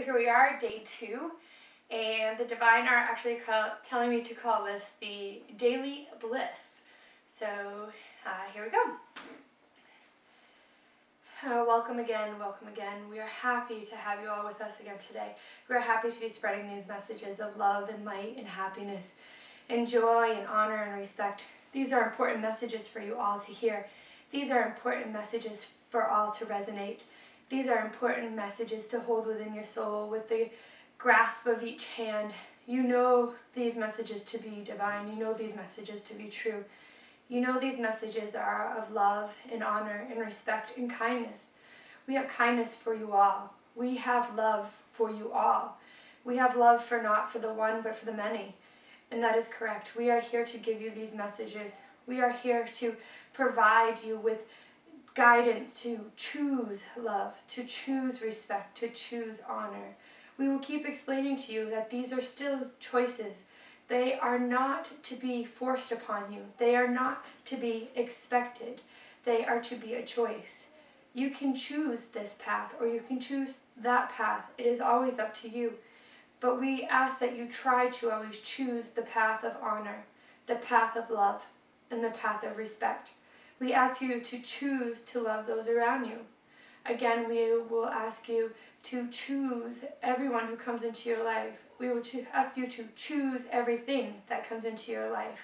here we are, day 2, and the Divine are actually telling me to call this the Daily Bliss. So here we go. Welcome again, welcome again. We are happy to have you all with us again today. We are happy to be spreading these messages of love and light and happiness and joy and honor and respect. These are important messages for you all to hear. These are important messages for all to resonate. These are important messages to hold within your soul with the grasp of each hand. You know these messages to be divine. You know these messages to be true. You know these messages are of love and honor and respect and kindness. We have kindness for you all. We have love for you all. We have love for not for the one but for the many. And that is correct. We are here to give you these messages. We are here to provide you with guidance to choose love, to choose respect, to choose honor. We will keep explaining to you that these are still choices. They are not to be forced upon you. They are not to be expected. They are to be a choice. You can choose this path or you can choose that path. It is always up to you. But we ask that you try to always choose the path of honor, the path of love, and the path of respect. We ask you to choose to love those around you. Again, we will ask you to choose everyone who comes into your life. We will ask you to choose everything that comes into your life.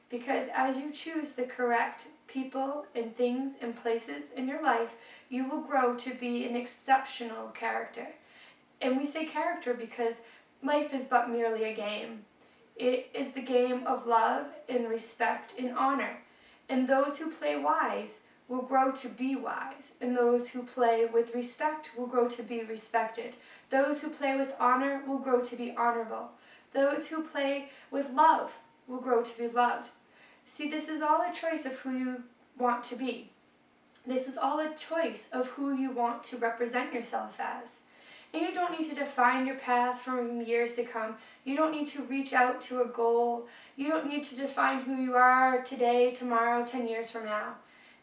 Because as you choose the correct people and things and places in your life, you will grow to be an exceptional character. And we say character because life is but merely a game. It is the game of love and respect and honor. And those who play wise will grow to be wise. And those who play with respect will grow to be respected. Those who play with honor will grow to be honorable. Those who play with love will grow to be loved. See, this is all a choice of who you want to be. This is all a choice of who you want to represent yourself as. And you don't need to define your path for years to come. You don't need to reach out to a goal. You don't need to define who you are today, tomorrow, 10 years from now.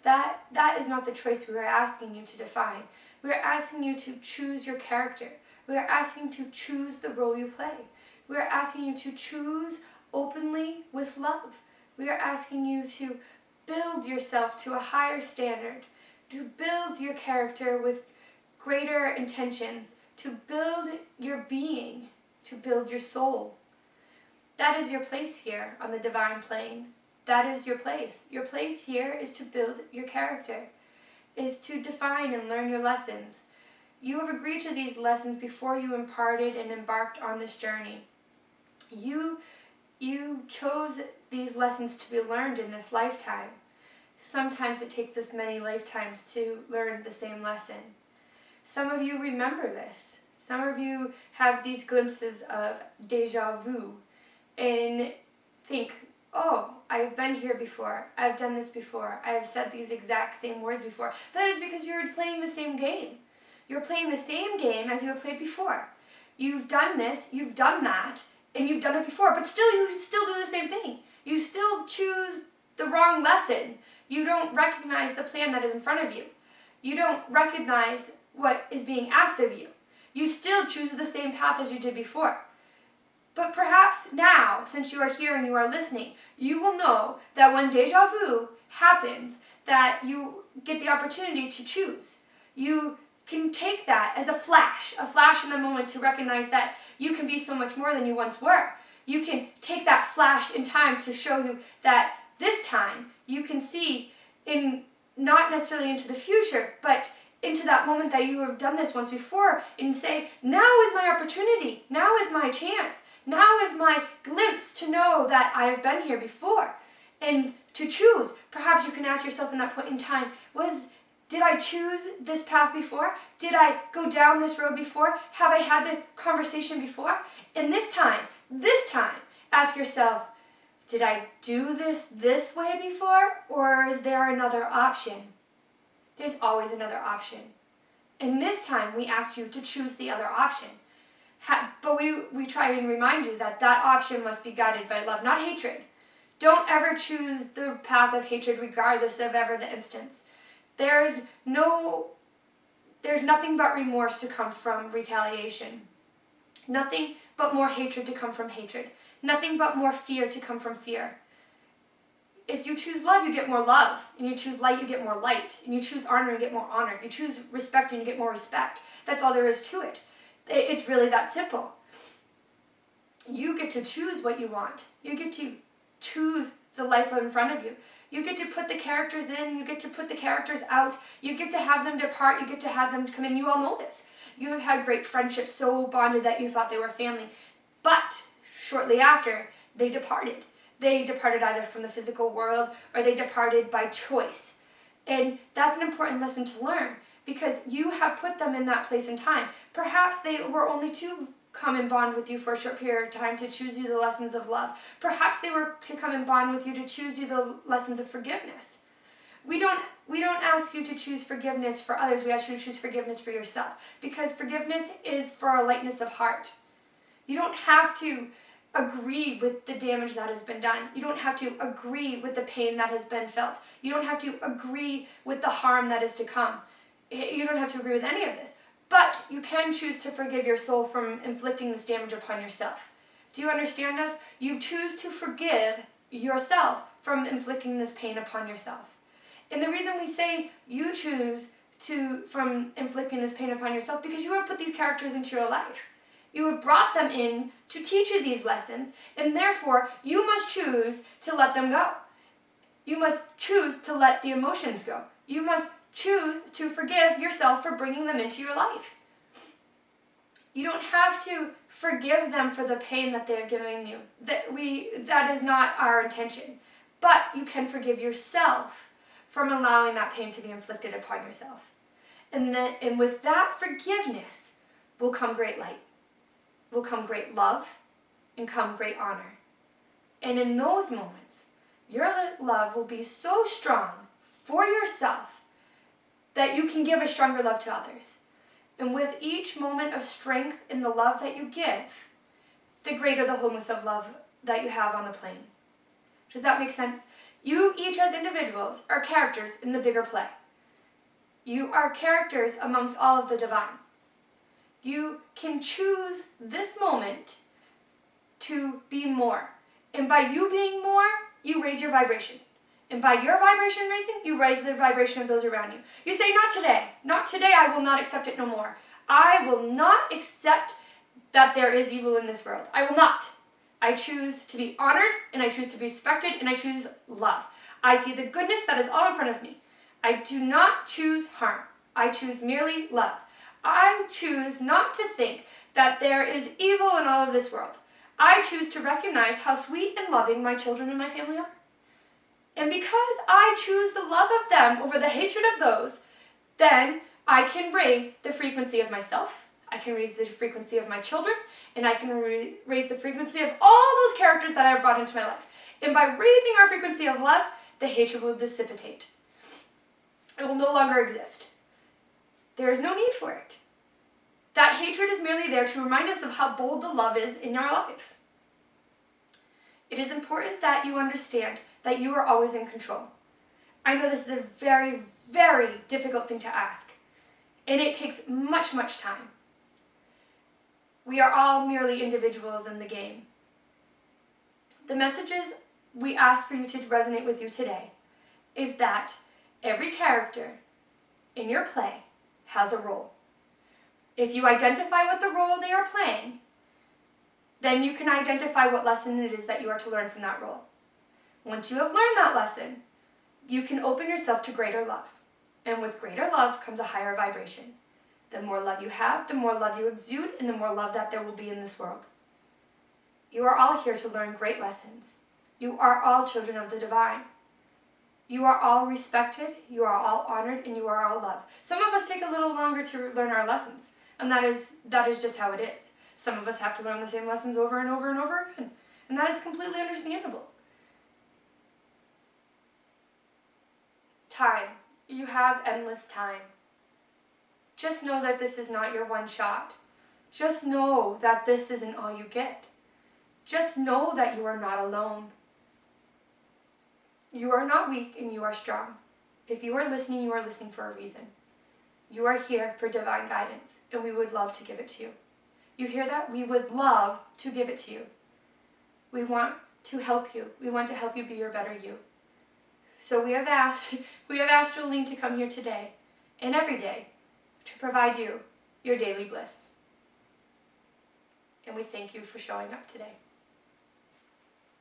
That is not the choice we are asking you to define. We are asking you to choose your character. We are asking to choose the role you play. We are asking you to choose openly with love. We are asking you to build yourself to a higher standard, to build your character with greater intentions, to build your being, to build your soul. That is your place here on the divine plane. That is your place. Your place here is to build your character, is to define and learn your lessons. You have agreed to these lessons before you imparted and embarked on this journey. You chose these lessons to be learned in this lifetime. Sometimes it takes us many lifetimes to learn the same lesson. Some of you remember this. Some of you have these glimpses of deja vu and think, oh, I've been here before. I've done this before. I have said these exact same words before. That is because you're playing the same game. You're playing the same game as you have played before. You've done this, you've done that, and you've done it before, but still you still do the same thing. You still choose the wrong lesson. You don't recognize the plan that is in front of you. You don't recognize what is being asked of you. You still choose the same path as you did before. But perhaps now, since you are here and you are listening, you will know that when deja vu happens, that you get the opportunity to choose. You can take that as a flash in the moment to recognize that you can be so much more than you once were. You can take that flash in time to show you that this time you can see in not necessarily into the future, but into that moment that you have done this once before and say, now is my opportunity, now is my chance, now is my glimpse to know that I have been here before. And to choose, perhaps you can ask yourself in that point in time, did I choose this path before? Did I go down this road before? Have I had this conversation before? And this time, ask yourself, did I do this way before, or is there another option? There's always another option. And this time, we ask you to choose the other option. But we try and remind you that that option must be guided by love, not hatred. Don't ever choose the path of hatred regardless of ever the instance. There is no There's nothing but remorse to come from retaliation. Nothing but more hatred to come from hatred. Nothing but more fear to come from fear. If you choose love, you get more love. And you choose light, you get more light. And you choose honor, you get more honor. You choose respect, and you get more respect. That's all there is to it. It's really that simple. You get to choose what you want. You get to choose the life in front of you. You get to put the characters in. You get to put the characters out. You get to have them depart. You get to have them come in. You all know this. You have had great friendships, so bonded that you thought they were family. But shortly after, they departed. They departed either from the physical world or they departed by choice. And that's an important lesson to learn because you have put them in that place and time. Perhaps they were only to come and bond with you for a short period of time to choose you the lessons of love. Perhaps they were to come and bond with you to choose you the lessons of forgiveness. We don't ask you to choose forgiveness for others. We ask you to choose forgiveness for yourself because forgiveness is for a lightness of heart. You don't have to agree with the damage that has been done. You don't have to agree with the pain that has been felt. You don't have to agree with the harm that is to come. You don't have to agree with any of this. But you can choose to forgive your soul from inflicting this damage upon yourself. Do you understand us? You choose to forgive yourself from inflicting this pain upon yourself. And the reason we say you choose from inflicting this pain upon yourself because you have put these characters into your life. You have brought them in to teach you these lessons, and therefore you must choose to let them go. You must choose to let the emotions go. You must choose to forgive yourself for bringing them into your life. You don't have to forgive them for the pain that they have given you. That is not our intention. But you can forgive yourself from allowing that pain to be inflicted upon yourself. And with that forgiveness will come great light. Will come great love and come great honor. And in those moments, your love will be so strong for yourself that you can give a stronger love to others. And with each moment of strength in the love that you give, the greater the wholeness of love that you have on the plane. Does that make sense? You each as individuals are characters in the bigger play. You are characters amongst all of the divine. You can choose this moment to be more. And by you being more, you raise your vibration. And by your vibration raising, you raise the vibration of those around you. You say, not today. Not today, I will not accept it no more. I will not accept that there is evil in this world. I will not. I choose to be honored, and I choose to be respected, and I choose love. I see the goodness that is all in front of me. I do not choose harm. I choose merely love. I choose not to think that there is evil in all of this world. I choose to recognize how sweet and loving my children and my family are. And because I choose the love of them over the hatred of those, then I can raise the frequency of myself, I can raise the frequency of my children, and I can raise the frequency of all those characters that I've brought into my life. And by raising our frequency of love, the hatred will dissipate. It will no longer exist. There is no need for it. That hatred is merely there to remind us of how bold the love is in our lives. It is important that you understand that you are always in control. I know this is a very, very difficult thing to ask, and it takes much, much time. We are all merely individuals in the game. The messages we ask for you to resonate with you today is that every character in your play has a role. If you identify what the role they are playing, then you can identify what lesson it is that you are to learn from that role. Once you have learned that lesson, you can open yourself to greater love. And with greater love comes a higher vibration. The more love you have, the more love you exude, and the more love that there will be in this world. You are all here to learn great lessons. You are all children of the divine. You are all respected, you are all honored, and you are all loved. Some of us take a little longer to learn our lessons, and that is just how it is. Some of us have to learn the same lessons over and over and over again, and that is completely understandable. Time. You have endless time. Just know that this is not your one shot. Just know that this isn't all you get. Just know that you are not alone. You are not weak and you are strong. If you are listening, you are listening for a reason. You are here for divine guidance, and we would love to give it to you. You hear that? We would love to give it to you. We want to help you. We want to help you be your better you. So we have asked Jolene to come here today and every day to provide you your daily bliss. And we thank you for showing up today.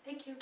Thank you.